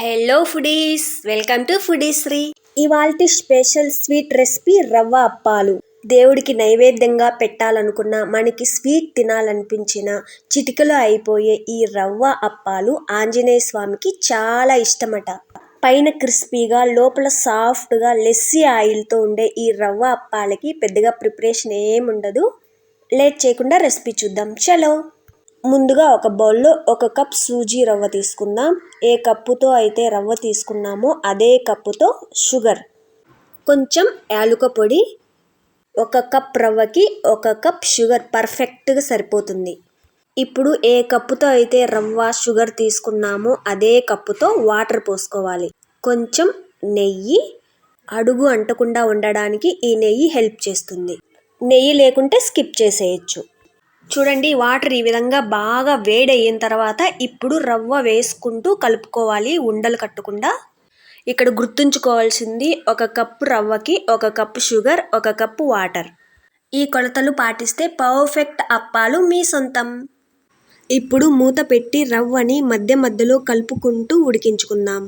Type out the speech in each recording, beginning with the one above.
Hello foodies, welcome to foodysri. ఇవాల్టి special sweet recipe రవ్వ అప్పాలు. దేవుడికి నైవేద్యంగా పెట్టాలనుకున్న, మనకి స్వీట్ తినాలనిపించిన చిటికలో అయిపోయే ఈ రవ్వ అప్పాలు ఆంజనేయ స్వామికి చాలా ఇష్టమట. పైన క్రిస్పీగా, లోపల సాఫ్ట్గా లెస్సీ ఆయిల్తో ఉండే ఈ రవ్వ అప్పాలకి పెద్దగా ప్రిపరేషన్ ఏముండదు. లేట్ చేయకుండా రెసిపీ చూద్దాం. చలో. ముందుగా ఒక బౌల్లో 1 కప్ సూజీ రవ్వ తీసుకుందాం. ఏ కప్పుతో అయితే రవ్వ తీసుకున్నామో అదే కప్పుతో షుగర్, కొంచెం యాలుక పొడి. 1 కప్ రవ్వకి 1 కప్ షుగర్ పర్ఫెక్ట్గా సరిపోతుంది. ఇప్పుడు ఏ కప్పుతో అయితే రవ్వ షుగర్ తీసుకున్నామో అదే కప్పుతో వాటర్ పోసుకోవాలి. కొంచెం నెయ్యి, అడుగు అంటకుండా ఉండడానికి ఈ నెయ్యి హెల్ప్ చేస్తుంది. నెయ్యి లేకుంటే స్కిప్ చేసేయచ్చు. చూడండి, వాటర్ ఈ విధంగా బాగా వేడయిన తర్వాత ఇప్పుడు రవ్వ వేసుకుంటూ కలుపుకోవాలి, ఉండలు కట్టకుండా. ఇక్కడ గుర్తుంచుకోవాల్సింది 1 కప్పు రవ్వకి 1 కప్పు షుగర్, 1 కప్పు వాటర్. ఈ కొలతలు పాటిస్తే పర్ఫెక్ట్ అప్పాలు మీ సొంతం. ఇప్పుడు మూత పెట్టి రవ్వని మధ్య మధ్యలో కలుపుకుంటూ ఉడికించుకుందాం.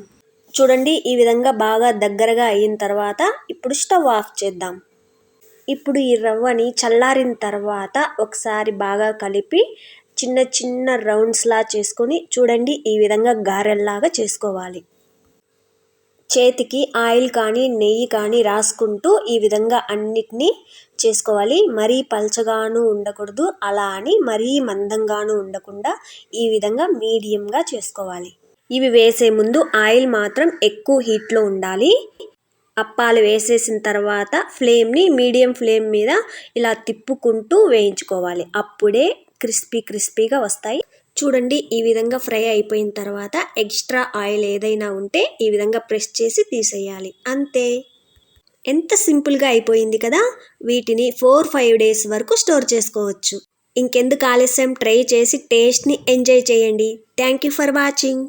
చూడండి, ఈ విధంగా బాగా దగ్గరగా అయిన తర్వాత ఇప్పుడు స్టవ్ ఆఫ్ చేద్దాం. ఇప్పుడు ఈ రవ్వని చల్లారిన తర్వాత ఒకసారి బాగా కలిపి చిన్న చిన్న రౌండ్స్లా చేసుకొని, చూడండి ఈ విధంగా గారెల్లాగా చేసుకోవాలి. చేతికి ఆయిల్ కానీ నెయ్యి కానీ రాసుకుంటూ ఈ విధంగా అన్నిటినీ చేసుకోవాలి. మరీ పల్చగాను ఉండకూడదు, అలా అని మరీ మందంగాను ఉండకుండా ఈ విధంగా మీడియంగా చేసుకోవాలి. ఇవి వేసే ముందు ఆయిల్ మాత్రం ఎక్కువ హీట్లో ఉండాలి. అప్పాలు వేసేసిన తర్వాత ఫ్లేమ్ని మీడియం ఫ్లేమ్ మీద ఇలా తిప్పుకుంటూ వేయించుకోవాలి. అప్పుడే క్రిస్పీగా వస్తాయి. చూడండి, ఈ విధంగా ఫ్రై అయిపోయిన తర్వాత ఎక్స్ట్రా ఆయిల్ ఏదైనా ఉంటే ఈ విధంగా ప్రెస్ చేసి తీసేయాలి. అంతే. ఎంత సింపుల్గా అయిపోయింది కదా. వీటిని 4-5 డేస్ వరకు స్టోర్ చేసుకోవచ్చు. ఇంకెందుకు ఆలస్యం, ట్రై చేసి టేస్ట్ని ఎంజాయ్ చేయండి. Thank you for watching.